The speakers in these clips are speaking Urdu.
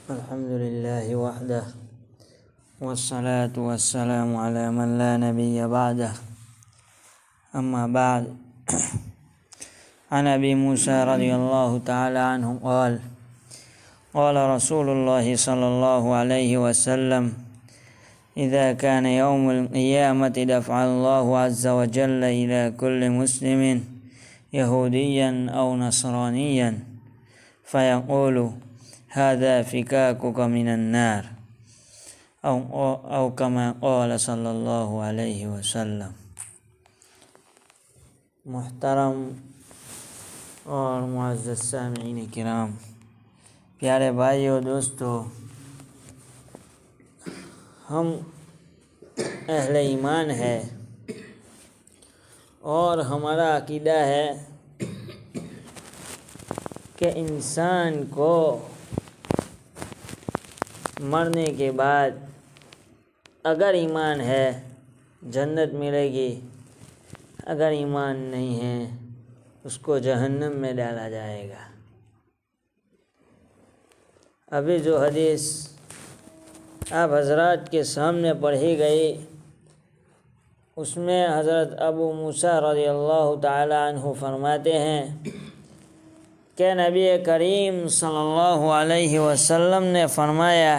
الحمد لله وحده والصلاة والسلام على من لا نبي بعده أما بعد. عن أبي موسى رضي الله تعالى عنه قال قال رسول الله صلى الله عليه وسلم: إذا كان يوم القيامة دفع الله عز وجل إلى كل مسلم يهوديا أو نصرانيا فيقول: هذا فكاكك من النار، أو كما قال صلی اللہ علیہ وسلم۔ محترم اور معزز سامعین کرام، پیارے بھائیو دوستو، ہم اہل ایمان ہے اور ہمارا عقیدہ ہے کہ انسان کو مرنے کے بعد اگر ایمان ہے جنت ملے گی، اگر ایمان نہیں ہے اس کو جہنم میں ڈالا جائے گا۔ ابھی جو حدیث آپ حضرات کے سامنے پڑھی گئی اس میں حضرت ابو موسیٰ رضی اللہ تعالی عنہ فرماتے ہیں کہ نبی کریم صلی اللہ علیہ وسلم نے فرمایا: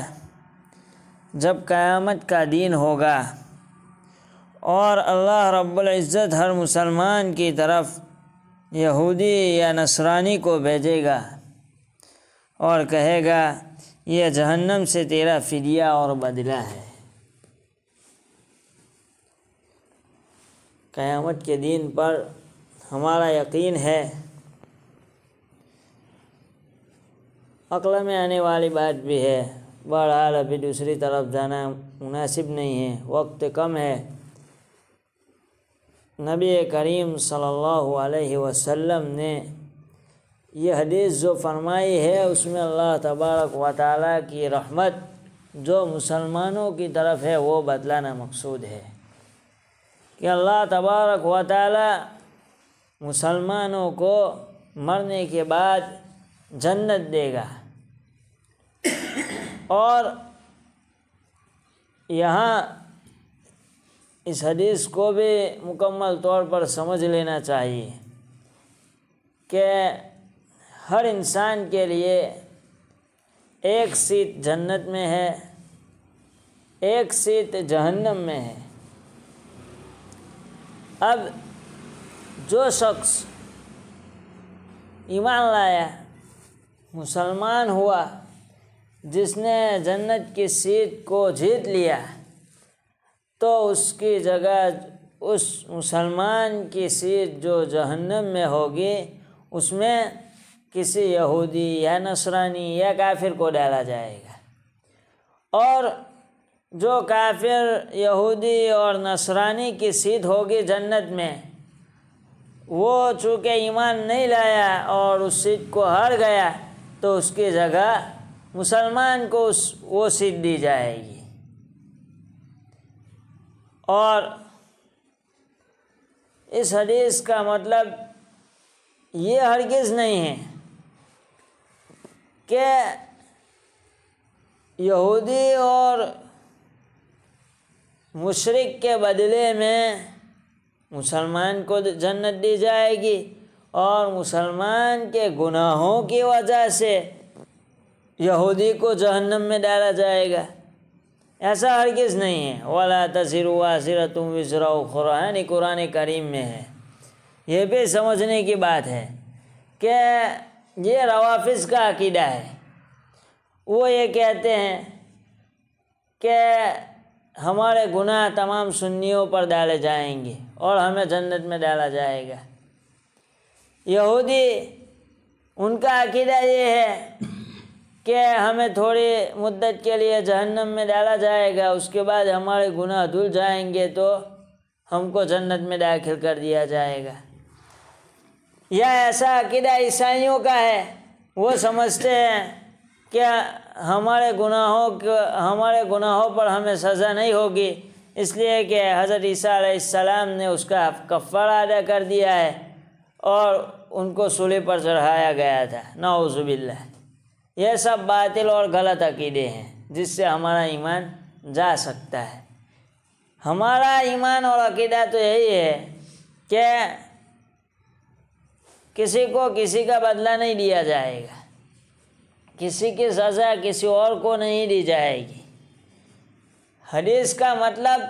جب قیامت کا دن ہوگا اور اللہ رب العزت ہر مسلمان کی طرف یہودی یا نصرانی کو بھیجے گا اور کہے گا یہ جہنم سے تیرا فدیہ اور بدلہ ہے۔ قیامت کے دن پر ہمارا یقین ہے، عقل میں آنے والی بات بھی ہے، بہرحال ابھی دوسری طرف جانا مناسب نہیں ہے، وقت کم ہے۔ نبی کریم صلی اللہ علیہ وسلم نے یہ حدیث جو فرمائی ہے اس میں اللہ تبارک و تعالیٰ کی رحمت جو مسلمانوں کی طرف ہے وہ بتلانا مقصود ہے کہ اللہ تبارک و تعالیٰ مسلمانوں کو مرنے کے بعد جنت دے گا۔ اور یہاں اس حدیث کو بھی مکمل طور پر سمجھ لینا چاہیے کہ ہر انسان کے لیے ایک سیٹ جنت میں ہے، ایک سیٹ جہنم میں ہے۔ اب جو شخص ایمان لایا، مسلمان ہوا، جس نے جنت کی سیٹ کو جیت لیا، تو اس کی جگہ اس مسلمان کی سیٹ جو جہنم میں ہوگی اس میں کسی یہودی یا نصرانی یا کافر کو ڈالا جائے گا، اور جو کافر، یہودی اور نصرانی کی سیٹ ہوگی جنت میں، وہ چونکہ ایمان نہیں لایا اور اس سیٹ کو ہار گیا تو اس کی جگہ مسلمان کو وہ سیٹ دی جائے گی۔ اور اس حدیث کا مطلب یہ ہرگز نہیں ہے کہ یہودی اور مشرک کے بدلے میں مسلمان کو جنت دی جائے گی اور مسلمان کے گناہوں کی وجہ سے یہودی کو جہنم میں ڈالا جائے گا، ایسا ہرگز نہیں ہے۔ وَلَا تَزِرُ وَازِرَةٌ وِزْرَ أُخْرَىٰ، یعنی قرآن کریم میں ہے۔ یہ بھی سمجھنے کی بات ہے کہ یہ روافض کا عقیدہ ہے، وہ یہ کہتے ہیں کہ ہمارے گناہ تمام سنیوں پر ڈالے جائیں گے اور ہمیں جنت میں ڈالا جائے گا۔ یہودی، ان کا عقیدہ یہ ہے کہ ہمیں تھوڑی مدت کے لیے جہنم میں ڈالا جائے گا، اس کے بعد ہمارے گناہ دھل جائیں گے تو ہم کو جنت میں داخل کر دیا جائے گا۔ یا ایسا عقیدہ عیسائیوں کا ہے، وہ سمجھتے ہیں کہ ہمارے گناہوں پر ہمیں سزا نہیں ہوگی، اس لیے کہ حضرت عیسیٰ علیہ السلام نے اس کا کفارہ ادا کر دیا ہے اور ان کو صلیب پر چڑھایا گیا تھا، نعوذ باللہ۔ یہ سب باطل اور غلط عقیدے ہیں جس سے ہمارا ایمان جا سکتا ہے۔ ہمارا ایمان اور عقیدہ تو یہی ہے کہ کسی کو کسی کا بدلہ نہیں دیا جائے گا، کسی کی سزا کسی اور کو نہیں دی جائے گی۔ حدیث کا مطلب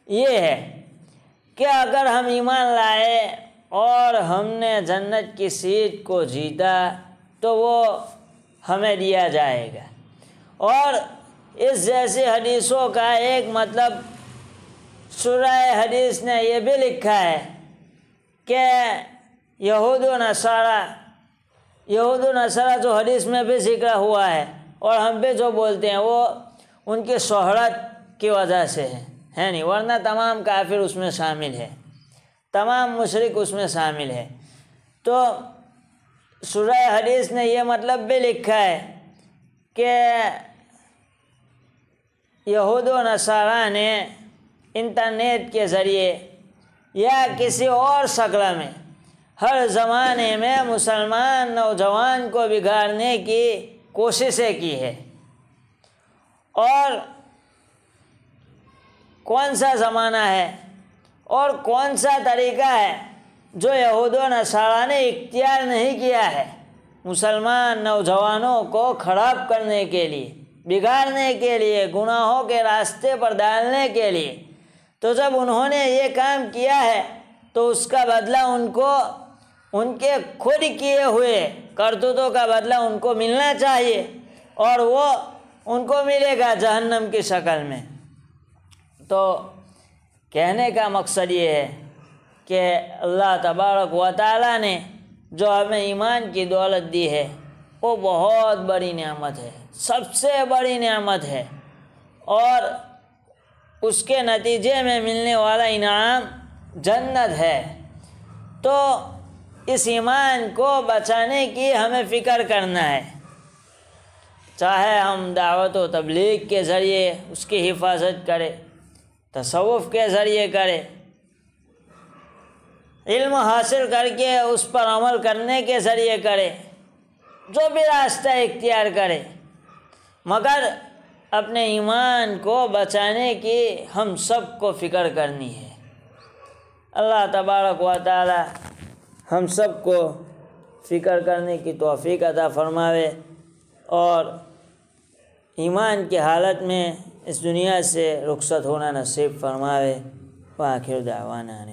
یہ ہے کہ اگر ہم ایمان لائے اور ہم نے جنت کی سیٹ کو جیتا تو وہ ہمیں دیا جائے گا۔ اور اس جیسی حدیثوں کا ایک مطلب سورہ حدیث نے یہ بھی لکھا ہے کہ یہود و نصارہ جو حدیث میں بھی ذکر ہوا ہے اور ہم بھی جو بولتے ہیں وہ ان کی شہرت کی وجہ سے ہے نہیں، ورنہ تمام کافر اس میں شامل ہے، تمام مشرک اس میں شامل ہے۔ تو سورہ حدیث نے یہ مطلب بھی لکھا ہے کہ یہود و نصارہ نے انٹرنیٹ کے ذریعے یا کسی اور شکل میں ہر زمانے میں مسلمان نوجوان کو بگاڑنے کی کوششیں کی ہے۔ اور کون سا زمانہ ہے اور کون سا طریقہ ہے جو یہود و نصارہ نے اختیار نہیں کیا ہے مسلمان نوجوانوں کو خراب کرنے کے لیے، بگاڑنے کے لیے، گناہوں کے راستے پر ڈالنے کے لیے؟ تو جب انہوں نے یہ کام کیا ہے تو اس کا بدلہ ان کو ان کے خود کیے ہوئے کرتوتوں کا بدلہ ان کو ملنا چاہیے، اور وہ ان کو ملے گا جہنم کی شکل میں۔ تو کہنے کا مقصد یہ ہے کہ اللہ تبارک و تعالیٰ نے جو ہمیں ایمان کی دولت دی ہے وہ بہت بڑی نعمت ہے، سب سے بڑی نعمت ہے، اور اس کے نتیجے میں ملنے والا انعام جنت ہے۔ تو اس ایمان کو بچانے کی ہمیں فکر کرنا ہے، چاہے ہم دعوت و تبلیغ کے ذریعے اس کی حفاظت کریں، تصوف کے ذریعے کریں، علم حاصل کر کے اس پر عمل کرنے کے ذریعے کرے، جو بھی راستہ اختیار کرے، مگر اپنے ایمان کو بچانے کی ہم سب کو فکر کرنی ہے۔ اللہ تبارک و تعالی ہم سب کو فکر کرنے کی توفیق عطا فرماوے اور ایمان کی حالت میں اس دنیا سے رخصت ہونا نصیب فرماوے۔ وآخر دعوانا